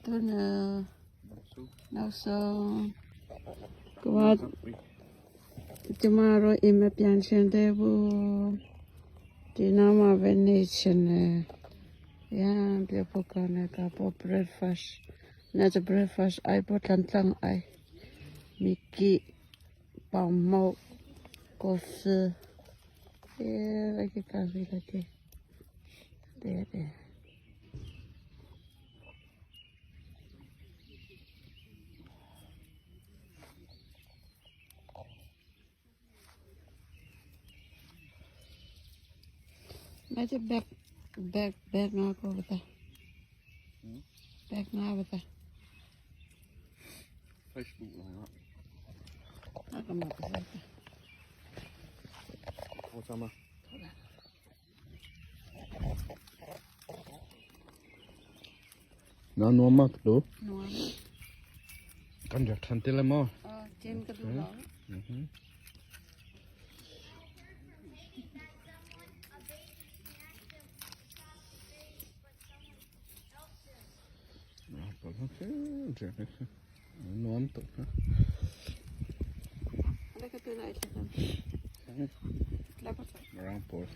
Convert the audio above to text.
tôi nào sau qua chúng ta rồi emပြန်xem đây bu thì nào mà bên này xem nè ya bây giờ cái này cả bộ breakfast nãy giờ breakfast ai bộ tan tan ai Mickey bao màu coffee lagi kali lagi deh macam bag na ako bata bag na bata Facebook lang ako mapasal o sama nó nuông mắc đủ con giật thành tê lem mò trên cái đó nuông tục ada cái này dapat round port